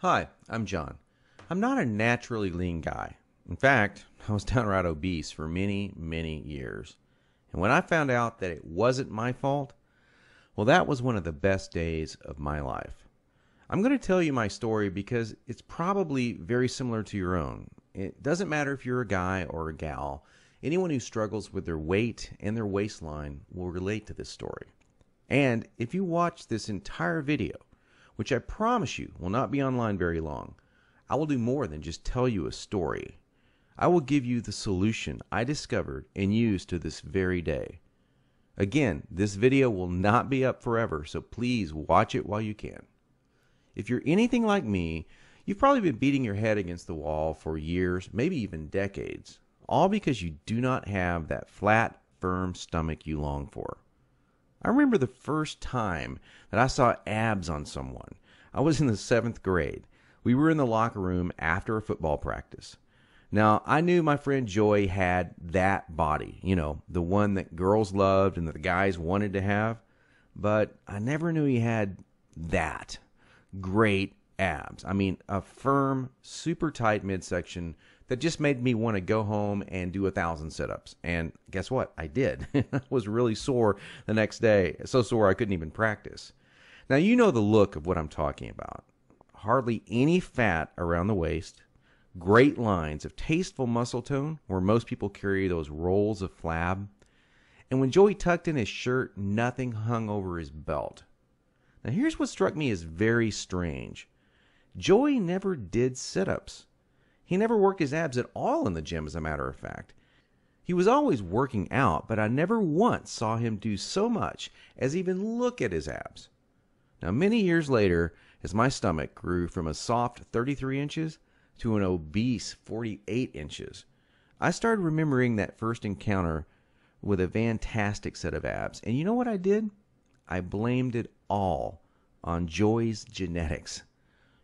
Hi, I'm John. I'm not a naturally lean guy. In fact, I was downright obese for many, many years. And when I found out that it wasn't my fault, well, that was one of the best days of my life. I'm going to tell you my story because it's probably very similar to your own. It doesn't matter if you're a guy or a gal, anyone who struggles with their weight and their waistline will relate to this story. And if you watch this entire video, which I promise you will not be online very long, I will do more than just tell you a story. I will give you the solution I discovered and use to this very day. Again, this video will not be up forever, so please watch it while you can. If you're anything like me, you've probably been beating your head against the wall for years, maybe even decades, all because you do not have that flat, firm stomach you long for. I remember the first time that I saw abs on someone. I was in the 7th grade. We were in the locker room after a football practice. Now, I knew my friend Joey had that body, the one that girls loved and that the guys wanted to have, but I never knew he had that great abs. I mean, a firm, super tight midsection that just made me want to go home and do 1,000 sit-ups. And guess what? I did. I was really sore the next day. So sore I couldn't even practice. Now, you know the look of what I'm talking about. Hardly any fat around the waist. Great lines of tasteful muscle tone where most people carry those rolls of flab. And when Joey tucked in his shirt, nothing hung over his belt. Now, here's what struck me as very strange. Joey never did sit-ups. He never worked his abs at all in the gym, as a matter of fact. He was always working out, but I never once saw him do so much as even look at his abs. Now, many years later, as my stomach grew from a soft 33 inches to an obese 48 inches, I started remembering that first encounter with a fantastic set of abs. And you know what I did? I blamed it all on Joey's genetics.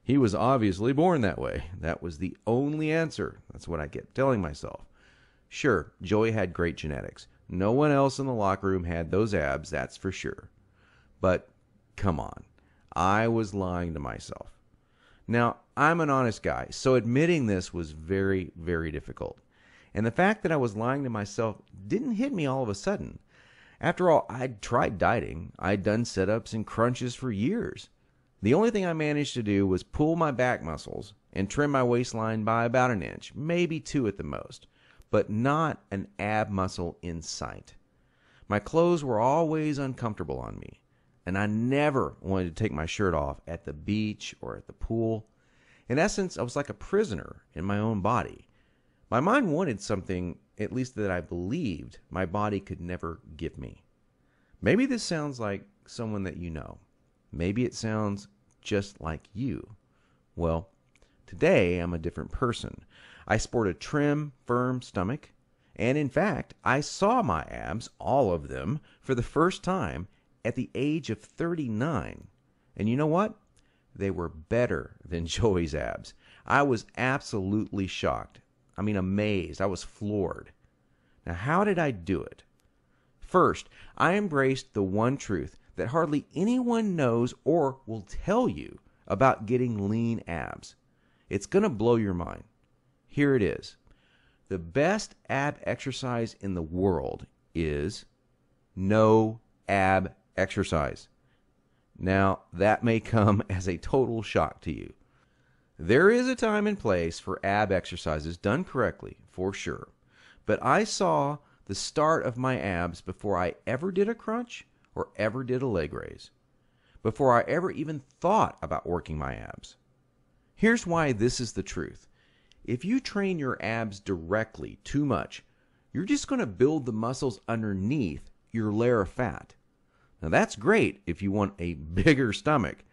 He was obviously born that way. That was the only answer. That's what I kept telling myself. Sure, Joey had great genetics. No one else in the locker room had those abs, that's for sure. But come on, I was lying to myself. Now, I'm an honest guy, so admitting this was very, very difficult. And the fact that I was lying to myself didn't hit me all of a sudden. After all, I'd tried dieting. I'd done sit-ups and crunches for years. The only thing I managed to do was pull my back muscles and trim my waistline by about an inch, maybe 2 at the most, but not an ab muscle in sight. My clothes were always uncomfortable on me, and I never wanted to take my shirt off at the beach or at the pool. In essence, I was like a prisoner in my own body. My mind wanted something, at least that I believed, my body could never give me. Maybe this sounds like someone that you know. Maybe it sounds just like you. Well, today I'm a different person. I sport a trim, firm stomach, and in fact, I saw my abs, all of them, for the first time at the age of 39. And you know what? They were better than Joey's abs. I was absolutely shocked. I mean, amazed. I was floored. Now, how did I do it? First, I embraced the one truth that hardly anyone knows or will tell you about getting lean abs. It's going to blow your mind. Here it is. The best ab exercise in the world is no ab exercise. Now, that may come as a total shock to you. There is a time and place for ab exercises done correctly, for sure. But I saw the start of my abs before I ever did a crunch or ever did a leg raise, before I ever even thought about working my abs. Here's why this is the truth. If you train your abs directly too much, you're just going to build the muscles underneath your layer of fat. Now that's great if you want a bigger stomach,